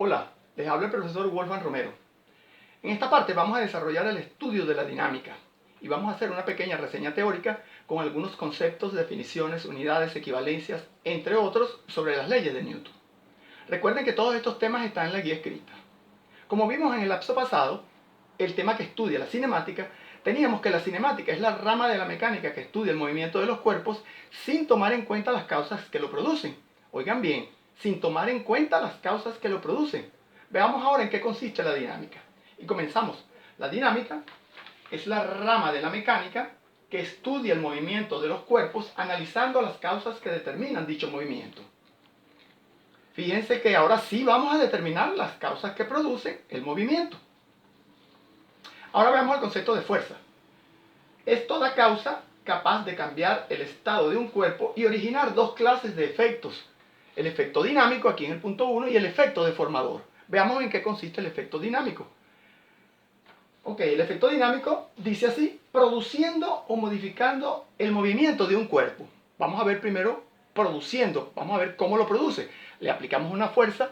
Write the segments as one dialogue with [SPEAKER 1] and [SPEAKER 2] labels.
[SPEAKER 1] Hola, les habla el profesor Wolfgang Romero. En esta parte vamos a desarrollar el estudio de la dinámica y vamos a hacer una pequeña reseña teórica con algunos conceptos, definiciones, unidades, equivalencias, entre otros, sobre las leyes de Newton. Recuerden que todos estos temas están en la guía escrita. Como vimos en el lapso pasado, el tema que estudia la cinemática, teníamos que la cinemática es la rama de la mecánica que estudia el movimiento de los cuerpos sin tomar en cuenta las causas que lo producen. Oigan bien, sin tomar en cuenta las causas que lo producen. Veamos ahora en qué consiste la dinámica. Y comenzamos. La dinámica es la rama de la mecánica que estudia el movimiento de los cuerpos analizando las causas que determinan dicho movimiento. Fíjense que ahora sí vamos a determinar las causas que producen el movimiento. Ahora veamos el concepto de fuerza. Es toda causa capaz de cambiar el estado de un cuerpo y originar dos clases de efectos. El efecto dinámico, aquí en el punto 1, y el efecto deformador. Veamos en qué consiste el efecto dinámico. Ok, el efecto dinámico dice así: produciendo o modificando el movimiento de un cuerpo. Vamos a ver primero produciendo, vamos a ver cómo lo produce. Le aplicamos una fuerza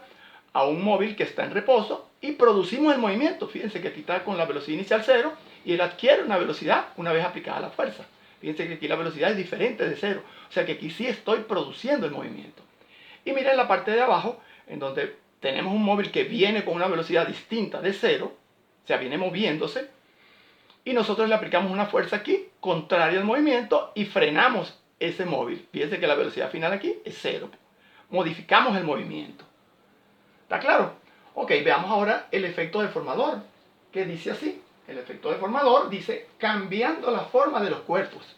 [SPEAKER 1] a un móvil que está en reposo y producimos el movimiento. Fíjense que aquí está con la velocidad inicial 0 y él adquiere una velocidad una vez aplicada la fuerza. Fíjense que aquí la velocidad es diferente de 0, o sea que aquí sí estoy produciendo el movimiento. Y miren la parte de abajo, en donde tenemos un móvil que viene con una velocidad distinta de 0, o sea, viene moviéndose, y nosotros le aplicamos una fuerza aquí, contraria al movimiento, y frenamos ese móvil. Fíjense que la velocidad final aquí es 0. Modificamos el movimiento. ¿Está claro? Ok, veamos ahora el efecto deformador, que dice así. El efecto deformador dice cambiando la forma de los cuerpos.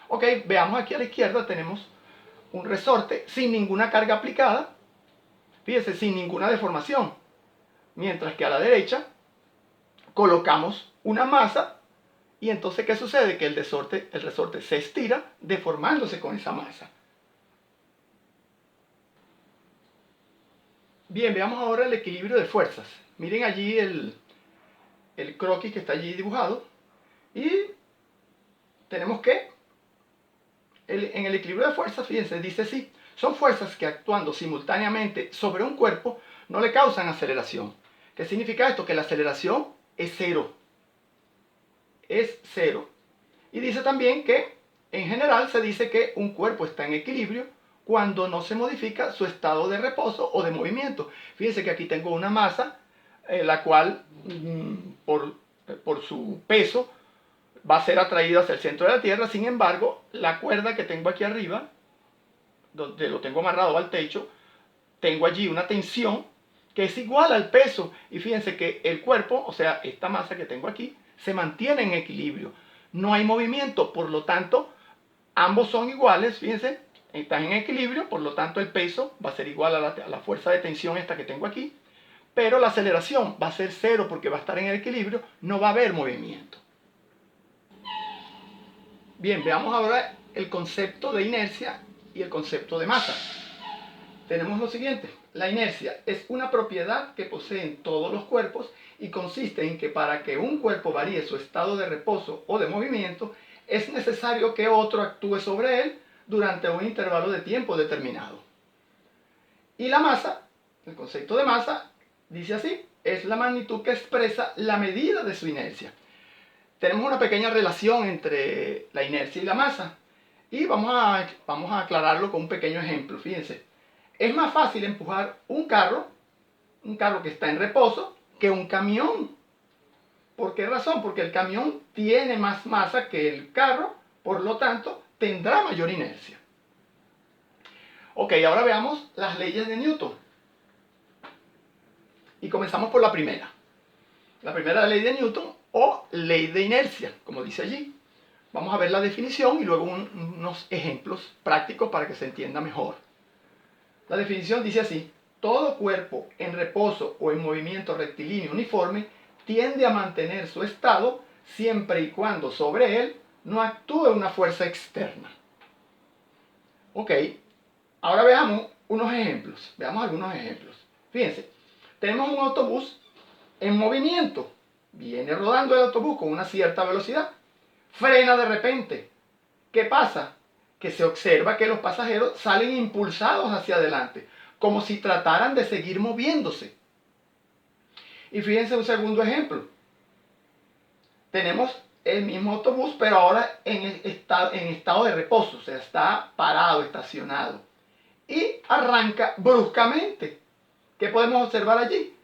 [SPEAKER 1] Ok, veamos aquí a la izquierda tenemos un resorte sin ninguna carga aplicada. Fíjense, sin ninguna deformación. Mientras que a la derecha colocamos una masa y entonces ¿qué sucede? Que el resorte se estira deformándose con esa masa. Bien, veamos ahora el equilibrio de fuerzas. Miren allí el croquis que está allí dibujado. Y tenemos que, en el equilibrio de fuerzas, fíjense, dice así: son fuerzas que actuando simultáneamente sobre un cuerpo no le causan aceleración. ¿Qué significa esto? Que la aceleración es 0. Es 0. Y dice también que, en general, se dice que un cuerpo está en equilibrio cuando no se modifica su estado de reposo o de movimiento. Fíjense que aquí tengo una masa, la cual, por su peso, va a ser atraída hacia el centro de la Tierra. Sin embargo, la cuerda que tengo aquí arriba, donde lo tengo amarrado al techo, tengo allí una tensión que es igual al peso. Y fíjense que el cuerpo, o sea, esta masa que tengo aquí, se mantiene en equilibrio. No hay movimiento, por lo tanto, ambos son iguales, fíjense, están en equilibrio, por lo tanto el peso va a ser igual a la fuerza de tensión esta que tengo aquí, pero la aceleración va a ser 0 porque va a estar en el equilibrio, no va a haber movimiento. Bien, veamos ahora el concepto de inercia y el concepto de masa. Tenemos lo siguiente: la inercia es una propiedad que poseen todos los cuerpos y consiste en que para que un cuerpo varíe su estado de reposo o de movimiento, es necesario que otro actúe sobre él durante un intervalo de tiempo determinado. Y la masa, el concepto de masa, dice así: es la magnitud que expresa la medida de su inercia. Tenemos una pequeña relación entre la inercia y la masa y vamos a aclararlo con un pequeño ejemplo. Fíjense, es más fácil empujar un carro que está en reposo, que un camión. ¿Por qué razón? Porque el camión tiene más masa que el carro, por lo tanto, tendrá mayor inercia. Ok, ahora veamos las leyes de Newton. Y comenzamos por la primera. La primera ley de Newton, o ley de inercia, como dice allí. Vamos a ver la definición y luego unos ejemplos prácticos para que se entienda mejor. La definición dice así: todo cuerpo en reposo o en movimiento rectilíneo uniforme tiende a mantener su estado siempre y cuando sobre él no actúe una fuerza externa. Ok, ahora veamos unos ejemplos. Veamos algunos ejemplos. Fíjense, tenemos un autobús en movimiento. Viene rodando el autobús con una cierta velocidad. Frena de repente. ¿Qué pasa? Que se observa que los pasajeros salen impulsados hacia adelante, como si trataran de seguir moviéndose. Y fíjense un segundo ejemplo. Tenemos el mismo autobús, pero ahora en estado de reposo, o sea, está parado, estacionado. Y arranca bruscamente. ¿Qué podemos observar allí?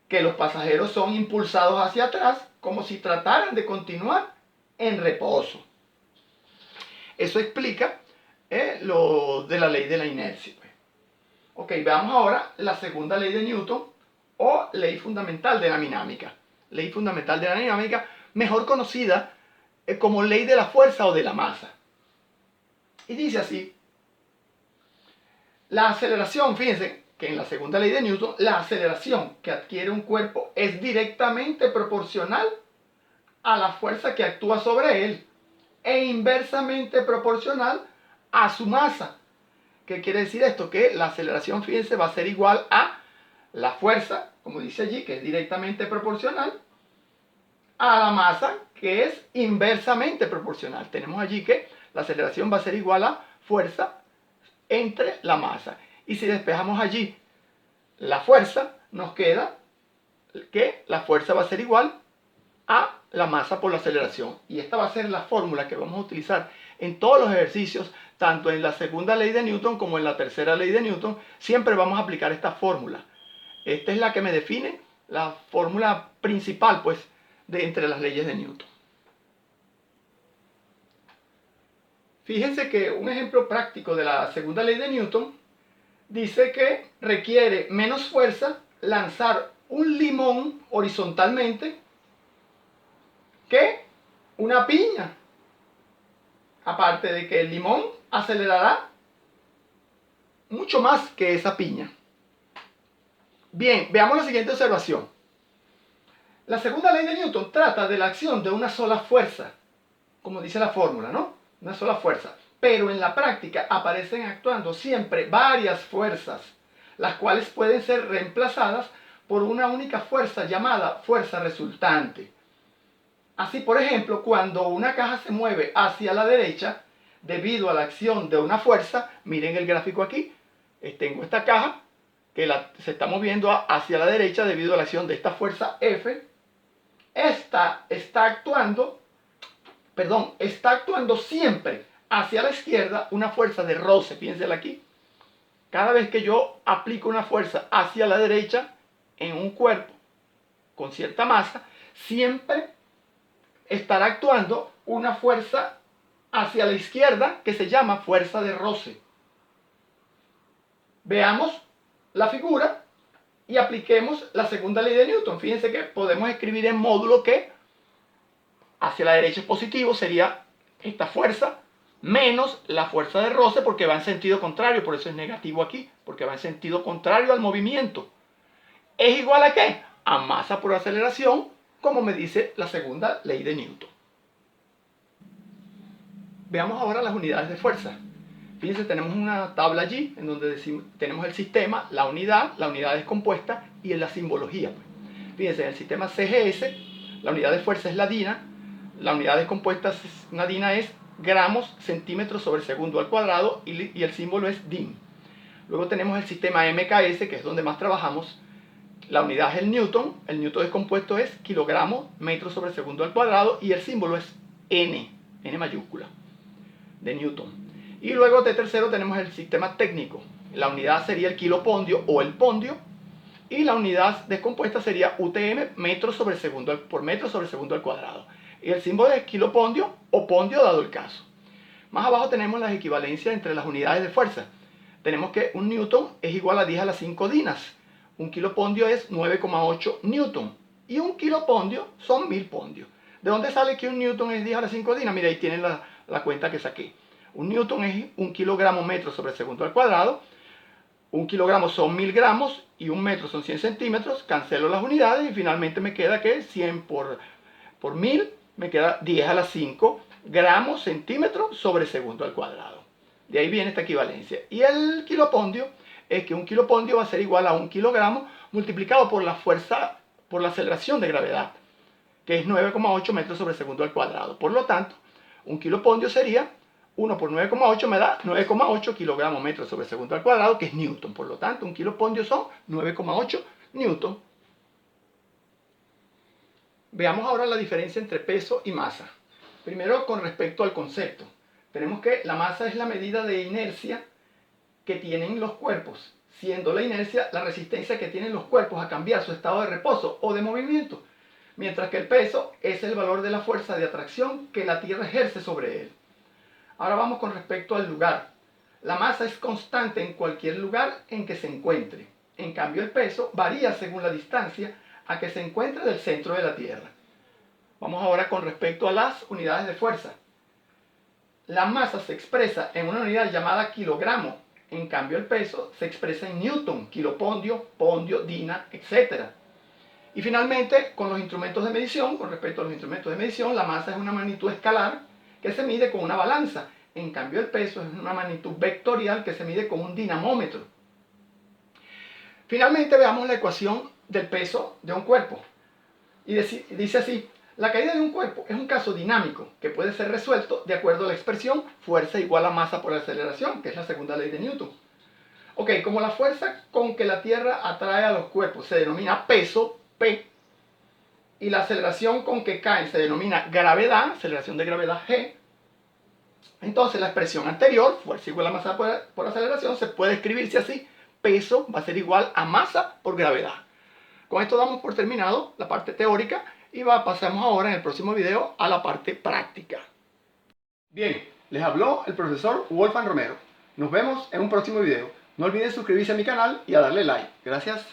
[SPEAKER 1] Que los pasajeros son impulsados hacia atrás como si trataran de continuar en reposo. Eso explica lo de la ley de la inercia. Ok, veamos ahora la segunda ley de Newton o ley fundamental de la dinámica. Ley fundamental de la dinámica, mejor conocida como ley de la fuerza o de la masa. Y dice así: la aceleración, fíjense que en la segunda ley de Newton, la aceleración que adquiere un cuerpo es directamente proporcional a la fuerza que actúa sobre él e inversamente proporcional a su masa. ¿Qué quiere decir esto? Que la aceleración, fíjense, va a ser igual a la fuerza, como dice allí, que es directamente proporcional a la masa, que es inversamente proporcional. Tenemos allí que la aceleración va a ser igual a fuerza entre la masa. Y si despejamos allí la fuerza, nos queda que la fuerza va a ser igual a la masa por la aceleración. Y esta va a ser la fórmula que vamos a utilizar en todos los ejercicios, tanto en la segunda ley de Newton como en la tercera ley de Newton. Siempre vamos a aplicar esta fórmula. Esta es la que me define la fórmula principal, pues, de entre las leyes de Newton. Fíjense que un ejemplo práctico de la segunda ley de Newton dice que requiere menos fuerza lanzar un limón horizontalmente que una piña. Aparte de que el limón acelerará mucho más que esa piña. Bien, veamos la siguiente observación. La segunda ley de Newton trata de la acción de una sola fuerza, como dice la fórmula, ¿no? Una sola fuerza. Pero en la práctica aparecen actuando siempre varias fuerzas, las cuales pueden ser reemplazadas por una única fuerza llamada fuerza resultante. Así, por ejemplo, cuando una caja se mueve hacia la derecha, debido a la acción de una fuerza, miren el gráfico aquí, tengo esta caja que se está moviendo hacia la derecha debido a la acción de esta fuerza F. Esta está actuando siempre hacia la izquierda una fuerza de roce, piénsela aquí. Cada vez que yo aplico una fuerza hacia la derecha en un cuerpo con cierta masa, siempre estará actuando una fuerza hacia la izquierda que se llama fuerza de roce. Veamos la figura y apliquemos la segunda ley de Newton. Fíjense que podemos escribir en módulo que hacia la derecha es positivo, sería esta fuerza menos la fuerza de roce porque va en sentido contrario, por eso es negativo aquí, porque va en sentido contrario al movimiento. ¿Es igual a qué? A masa por aceleración, como me dice la segunda ley de Newton. Veamos ahora las unidades de fuerza. Fíjense, tenemos una tabla allí en donde tenemos el sistema, la unidad descompuesta y en la simbología. Fíjense, en el sistema CGS, la unidad de fuerza es la DINA, la unidad descompuesta, una DINA es gramos centímetros sobre segundo al cuadrado y el símbolo es DIN. Luego tenemos el sistema MKS, que es donde más trabajamos. La unidad es el newton descompuesto es kilogramos metros sobre segundo al cuadrado y el símbolo es N mayúscula, de Newton. Y luego de tercero tenemos el sistema técnico. La unidad sería el kilopondio o el pondio. Y la unidad descompuesta sería UTM por metro sobre segundo al cuadrado. Y el símbolo es kilopondio o pondio dado el caso. Más abajo tenemos las equivalencias entre las unidades de fuerza. Tenemos que un newton es igual a 10 a la 5 dinas. Un kilopondio es 9,8 newton. Y un kilopondio son 1000 pondios. ¿De dónde sale que un newton es 10 a la 5 dinas? Mira, ahí tienen la cuenta que saqué. Un newton es un kilogramo metro sobre segundo al cuadrado. Un kilogramo son 1000 gramos y un metro son 100 centímetros. Cancelo las unidades y finalmente me queda que 100 por 1000 me queda 10 a la 5 gramos centímetros sobre segundo al cuadrado. De ahí viene esta equivalencia. Y el kilopondio es que un kilopondio va a ser igual a un kilogramo multiplicado por la fuerza, por la aceleración de gravedad, que es 9,8 metros sobre segundo al cuadrado. Por lo tanto, un kilopondio sería 1 por 9,8 me da 9,8 kilogramos metros sobre segundo al cuadrado, que es newton. Por lo tanto, un kilopondio son 9,8 newton. Veamos ahora la diferencia entre peso y masa. Primero, con respecto al concepto. Tenemos que la masa es la medida de inercia que tienen los cuerpos, siendo la inercia la resistencia que tienen los cuerpos a cambiar su estado de reposo o de movimiento, mientras que el peso es el valor de la fuerza de atracción que la Tierra ejerce sobre él. Ahora vamos con respecto al lugar. La masa es constante en cualquier lugar en que se encuentre. En cambio, el peso varía según la distancia a que se encuentre del centro de la Tierra. Vamos ahora con respecto a las unidades de fuerza. La masa se expresa en una unidad llamada kilogramo. En cambio, el peso se expresa en newton, kilopondio, pondio, dina, etc. Y finalmente, con los instrumentos de medición, con respecto a los instrumentos de medición, la masa es una magnitud escalar que se mide con una balanza. En cambio, el peso es una magnitud vectorial que se mide con un dinamómetro. Finalmente, veamos la ecuación del peso de un cuerpo. Y dice así: la caída de un cuerpo es un caso dinámico que puede ser resuelto de acuerdo a la expresión fuerza igual a masa por aceleración, que es la segunda ley de Newton. Ok, como la fuerza con que la Tierra atrae a los cuerpos se denomina peso, P, y la aceleración con que caen se denomina gravedad, aceleración de gravedad, G, entonces la expresión anterior, fuerza igual a masa por aceleración, se puede escribirse así: peso va a ser igual a masa por gravedad. Con esto damos por terminado la parte teórica y pasamos ahora en el próximo video a la parte práctica. Bien, les habló el profesor Wolfgang Romero. Nos vemos en un próximo video. No olviden suscribirse a mi canal y a darle like. Gracias.